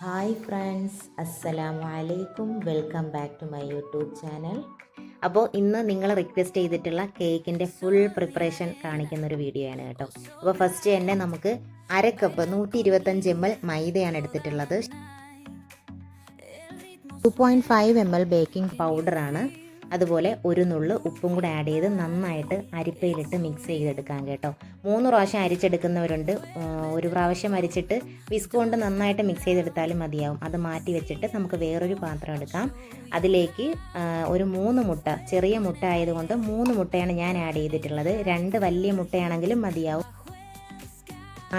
Hi friends, അസ്സലാമു അലൈക്കും. Welcome back to my YouTube channel. അപ്പോൾ ഇന്ന് നിങ്ങൾ റിക്വസ്റ്റ് ചെയ്തിട്ടുള്ള കേക്കിൻ്റെ ഫുൾ പ്രിപ്പറേഷൻ കാണിക്കുന്നൊരു വീഡിയോ ആണ് കേട്ടോ. അപ്പോൾ ഫസ്റ്റ് തന്നെ നമുക്ക് അരക്കപ്പ് 125 ml മൈദയാണ് എടുത്തിട്ടുള്ളത്. 2.5 ml ബേക്കിംഗ് പൗഡറാണ്. അതുപോലെ ഒരു നുള്ളു ഉപ്പും കൂടെ ആഡ് ചെയ്ത് നന്നായിട്ട് അരിപ്പയിലിട്ട് മിക്സ് ചെയ്തെടുക്കാം കേട്ടോ. 3 പ്രാവശ്യം അരിച്ചെടുക്കുന്നവരുണ്ട്. ഒരു പ്രാവശ്യം അരിച്ചിട്ട് വിസ്ക് കൊണ്ട് നന്നായിട്ട് മിക്സ് ചെയ്തെടുത്താലും മതിയാവും. അത് മാറ്റി വെച്ചിട്ട് നമുക്ക് വേറൊരു പാത്രം എടുക്കാം. അതിലേക്ക് ഒരു 3 മുട്ട, ചെറിയ മുട്ട ആയതുകൊണ്ട് 3 മുട്ടയാണ് ഞാൻ ആഡ് ചെയ്തിട്ടുള്ളത്. 2 വലിയ മുട്ടയാണെങ്കിലും മതിയാവും.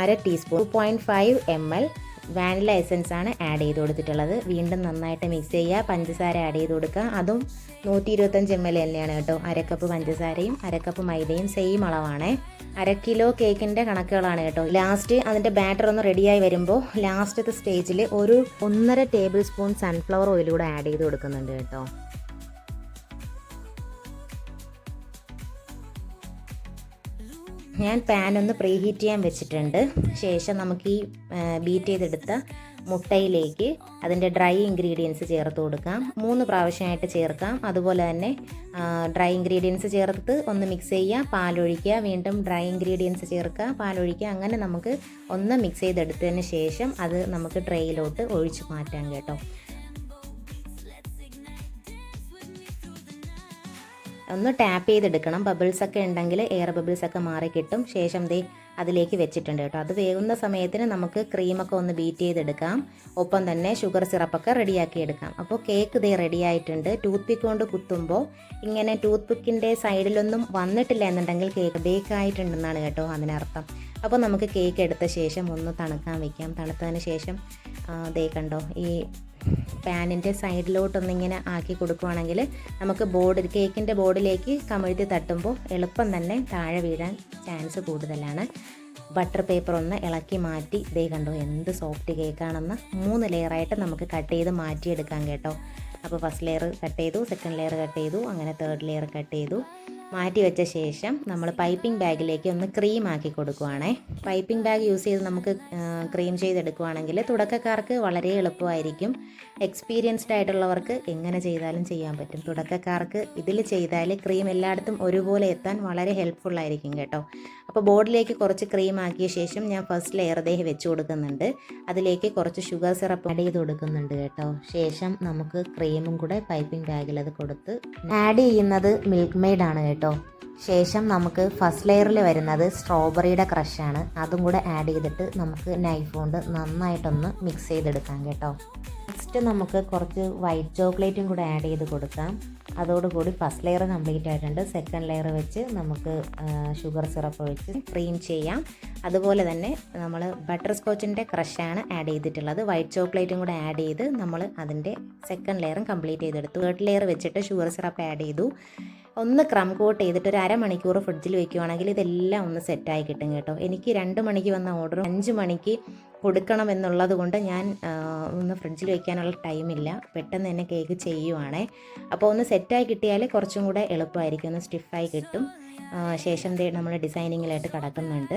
1/2 ടീസ്പൂൺ 2.5 ml വാനില എസൻസ് ആണ് ആഡ് ചെയ്ത് കൊടുത്തിട്ടുള്ളത്. വീണ്ടും നന്നായിട്ട് മിക്സ് ചെയ്യുക. പഞ്ചസാര ആഡ് ചെയ്ത് കൊടുക്കുക. അതും 125 ml തന്നെയാണ് കേട്ടോ. അരക്കപ്പ് പഞ്ചസാരയും അരക്കപ്പ് മൈദയും സെയിം അളവാണ്. 1/2 കിലോ കേക്കിൻ്റെ കണക്കുകളാണ് കേട്ടോ. ലാസ്റ്റ് അതിൻ്റെ ബാറ്റർ ഒന്ന് റെഡിയായി വരുമ്പോൾ ലാസ്റ്റത്തെ സ്റ്റേജിൽ ഒരു 1.5 ടേബിൾ സ്പൂൺ സൺഫ്ലവർ ഓയിൽ കൂടെ ആഡ് ചെയ്ത് കൊടുക്കുന്നുണ്ട് കേട്ടോ. ഞാൻ പാൻ ഒന്ന് പ്രീ ഹീറ്റ് ചെയ്യാൻ വെച്ചിട്ടുണ്ട്. ശേഷം നമുക്ക് ഈ ബീറ്റ് ചെയ്തെടുത്ത മുട്ടയിലേക്ക് അതിൻ്റെ ഡ്രൈ ഇൻഗ്രീഡിയൻസ് ചേർത്ത് കൊടുക്കാം. 3 പ്രാവശ്യമായിട്ട് ചേർക്കാം. അതുപോലെ തന്നെ ഡ്രൈ ഇൻഗ്രീഡിയൻസ് ചേർത്ത് ഒന്ന് മിക്സ് ചെയ്യുക, പാലൊഴിക്കുക, വീണ്ടും ഡ്രൈ ഇൻഗ്രീഡിയൻസ് ചേർക്കുക, പാലൊഴിക്കുക. അങ്ങനെ നമുക്ക് ഒന്ന് മിക്സ് ചെയ്തെടുത്തതിന് ശേഷം അത് നമുക്ക് ട്രേയിലോട്ട് ഒഴിച്ച് മാറ്റാം കേട്ടോ. ഒന്ന് ടാപ്പ് ചെയ്തെടുക്കണം. ബബിൾസൊക്കെ ഉണ്ടെങ്കിൽ എയർ ബബിൾസൊക്കെ മാറി കിട്ടും. ശേഷം അതിലേക്ക് വെച്ചിട്ടുണ്ട് കേട്ടോ. അത് വേകുന്ന സമയത്തിന് നമുക്ക് ക്രീമൊക്കെ ഒന്ന് ബീറ്റ് ചെയ്തെടുക്കാം. ഒപ്പം തന്നെ ഷുഗർ സിറപ്പൊക്കെ റെഡിയാക്കി എടുക്കാം. അപ്പോൾ കേക്ക് റെഡി ആയിട്ടുണ്ട്. ടൂത്ത് പിക്ക് കൊണ്ട് കുത്തുമ്പോൾ ഇങ്ങനെ ടൂത്ത് പിക്കിൻ്റെ സൈഡിലൊന്നും വന്നിട്ടില്ല എന്നുണ്ടെങ്കിൽ കേക്ക് ബേക്ക് ആയിട്ടുണ്ടെന്നാണ് കേട്ടോ അതിനർത്ഥം. അപ്പോൾ നമുക്ക് കേക്ക് എടുത്ത ശേഷം ഒന്ന് തണുക്കാൻ വയ്ക്കാം. തണുത്തതിന് ശേഷം കണ്ടോ, ഈ പാനിൻ്റെ സൈഡിലോട്ടൊന്നിങ്ങനെ ആക്കി കൊടുക്കുകയാണെങ്കിൽ നമുക്ക് കേക്കിൻ്റെ ബോർഡിലേക്ക് കമിഴ്ത്തി തട്ടുമ്പോൾ എളുപ്പം തന്നെ താഴെ വീഴാൻ ചാൻസ് കൂടുതലാണ്. ബട്ടർ പേപ്പർ ഒന്ന് ഇളക്കി മാറ്റി കണ്ടോ എന്ത് സോഫ്റ്റ് കേക്കാണെന്ന്. 3 ലെയറായിട്ട് നമുക്ക് കട്ട് ചെയ്ത് മാറ്റിയെടുക്കാം കേട്ടോ. അപ്പോൾ ഫസ്റ്റ് ലെയർ കട്ട് ചെയ്തു, സെക്കൻഡ് ലെയർ കട്ട് ചെയ്തു, അങ്ങനെ തേർഡ് ലെയർ കട്ട് ചെയ്തു. മാറ്റി വെച്ച ശേഷം നമ്മൾ പൈപ്പിംഗ് ബാഗിലേക്ക് ഒന്ന് ക്രീം ആക്കി കൊടുക്കുവാണേ. പൈപ്പിംഗ് ബാഗ് യൂസ് ചെയ്ത് നമുക്ക് ക്രീം ചെയ്തെടുക്കുവാണെങ്കിൽ തുടക്കക്കാർക്ക് വളരെ എളുപ്പമായിരിക്കും. എക്സ്പീരിയൻസ്ഡ് ആയിട്ടുള്ളവർക്ക് എങ്ങനെ ചെയ്താലും ചെയ്യാൻ പറ്റും. തുടക്കക്കാർക്ക് ഇതിൽ ചെയ്താൽ ക്രീം എല്ലായിടത്തും ഒരുപോലെ എത്താൻ വളരെ ഹെൽപ്ഫുള്ളായിരിക്കും കേട്ടോ. അപ്പോൾ ബോർഡിലേക്ക് കുറച്ച് ക്രീം ആക്കിയ ശേഷം ഞാൻ ഫസ്റ്റ് ലെയർ വെച്ച് കൊടുക്കുന്നുണ്ട്. അതിലേക്ക് കുറച്ച് ഷുഗർ സിറപ്പ് ആഡ് ചെയ്ത് കൊടുക്കുന്നുണ്ട് കേട്ടോ. ശേഷം നമുക്ക് ക്രീമും കൂടെ പൈപ്പിംഗ് ബാഗിൽ അത് കൊടുത്ത് ആഡ് ചെയ്യുന്നത് മിൽക്ക് മെയ്ഡാണ് കേട്ടോ. ശേഷം നമുക്ക് ഫസ്റ്റ് ലെയറിൽ വരുന്നത് സ്ട്രോബെറിയുടെ ക്രഷാണ്. അതും കൂടെ ആഡ് ചെയ്തിട്ട് നമുക്ക് നൈഫ് കൊണ്ട് നന്നായിട്ടൊന്ന് മിക്സ് ചെയ്തെടുക്കാം കേട്ടോ. നെക്സ്റ്റ് നമുക്ക് കുറച്ച് വൈറ്റ് ചോക്ലേറ്റും കൂടെ ആഡ് ചെയ്ത് കൊടുക്കാം. അതോടുകൂടി ഫസ്റ്റ് ലെയർ കംപ്ലീറ്റ് ആയിട്ടുണ്ട്. സെക്കൻഡ് ലെയർ വെച്ച് നമുക്ക് ഷുഗർ സിറപ്പ് ഒഴിച്ച് ക്രീം ചെയ്യാം. അതുപോലെ തന്നെ നമ്മൾ ബട്ടർ സ്കോച്ചിൻ്റെ ക്രഷാണ് ആഡ് ചെയ്തിട്ടുള്ളത്. വൈറ്റ് ചോക്ലേറ്റും കൂടെ ആഡ് ചെയ്ത് നമ്മൾ അതിൻ്റെ സെക്കൻഡ് ലെയറും കംപ്ലീറ്റ് ചെയ്തെടുത്തു. തേർഡ് ലെയർ വെച്ചിട്ട് ഷുഗർ സിറപ്പ് ആഡ് ചെയ്തു. ഒന്ന് ക്രം കോട്ട് ചെയ്തിട്ട് ഒരു അരമണിക്കൂർ ഫ്രിഡ്ജിൽ വെക്കുകയാണെങ്കിൽ ഇതെല്ലാം ഒന്ന് സെറ്റായി കിട്ടും കേട്ടോ. എനിക്ക് 2 മണിക്ക് വന്ന ഓർഡർ 5 മണിക്ക് കൊടുക്കണം എന്നുള്ളത് കൊണ്ട് ഞാൻ ഒന്ന് ഫ്രിഡ്ജിൽ വയ്ക്കാനുള്ള ടൈമില്ല. പെട്ടെന്ന് തന്നെ കേക്ക് ചെയ്യുവാണേ. അപ്പോൾ ഒന്ന് സെറ്റായി കിട്ടിയാൽ കുറച്ചും കൂടെ എളുപ്പമായിരിക്കും, ഒന്ന് സ്റ്റിഫായി കിട്ടും. ശേഷം നമ്മൾ ഡിസൈനിങ്ങിലായിട്ട് കിടക്കുന്നുണ്ട്.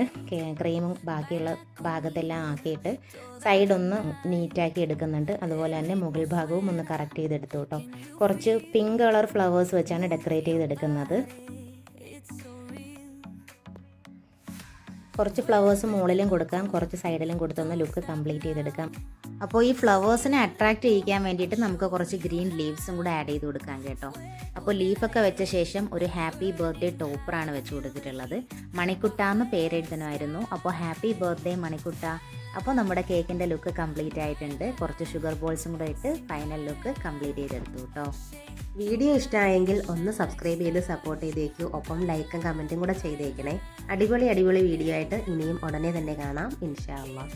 ക്രീമും ബാക്കിയുള്ള ഭാഗത്തെല്ലാം ആക്കിയിട്ട് സൈഡൊന്ന് നീറ്റാക്കി എടുക്കുന്നുണ്ട്. അതുപോലെ തന്നെ മുകൾ ഭാഗവും ഒന്ന് കറക്റ്റ് ചെയ്തെടുത്തു കേട്ടോ. കുറച്ച് പിങ്ക് കളർ ഫ്ലവേഴ്സ് വെച്ചാണ് ഡെക്കറേറ്റ് ചെയ്തെടുക്കുന്നത്. കുറച്ച് ഫ്ലവേഴ്സ് മുകളിലും കൊടുക്കാം, കുറച്ച് സൈഡിലും കൊടുത്തൊന്ന് ലുക്ക് കംപ്ലീറ്റ് ചെയ്തെടുക്കാം. അപ്പോൾ ഈ ഫ്ലവേഴ്സിനെ അട്രാക്റ്റ് ചെയ്യിക്കാൻ വേണ്ടിയിട്ട് നമുക്ക് കുറച്ച് ഗ്രീൻ ലീവ്സും കൂടെ ആഡ് ചെയ്ത് കൊടുക്കാം കേട്ടോ. അപ്പോൾ ലീഫൊക്കെ വെച്ച ശേഷം ഒരു ഹാപ്പി ബർത്ത്ഡേ ടോപ്പറാണ് വെച്ച് കൊടുത്തിട്ടുള്ളത്. മണിക്കുട്ട എന്ന് പേരെഴുതണമായിരുന്നു. അപ്പോൾ ഹാപ്പി ബർത്ത്ഡേ മണിക്കുട്ട. അപ്പോൾ നമ്മുടെ കേക്കിൻ്റെ ലുക്ക് കംപ്ലീറ്റ് ആയിട്ടുണ്ട്. കുറച്ച് ഷുഗർ ബോൾസും കൂടെ ഇട്ട് ഫൈനൽ ലുക്ക് കംപ്ലീറ്റ് ചെയ്തെടുത്തു കേട്ടോ. വീഡിയോ ഇഷ്ടമായെങ്കിൽ ഒന്ന് സബ്സ്ക്രൈബ് ചെയ്ത് സപ്പോർട്ട് ചെയ്തേക്കൂ. ഒപ്പം ലൈക്കും കമൻറ്റും കൂടെ ചെയ്തേക്കണേ. അടിപൊളി വീഡിയോ ആയിട്ട് ഇനിയും ഉടനെ തന്നെ കാണാം ഇൻഷാ അല്ലാഹ്.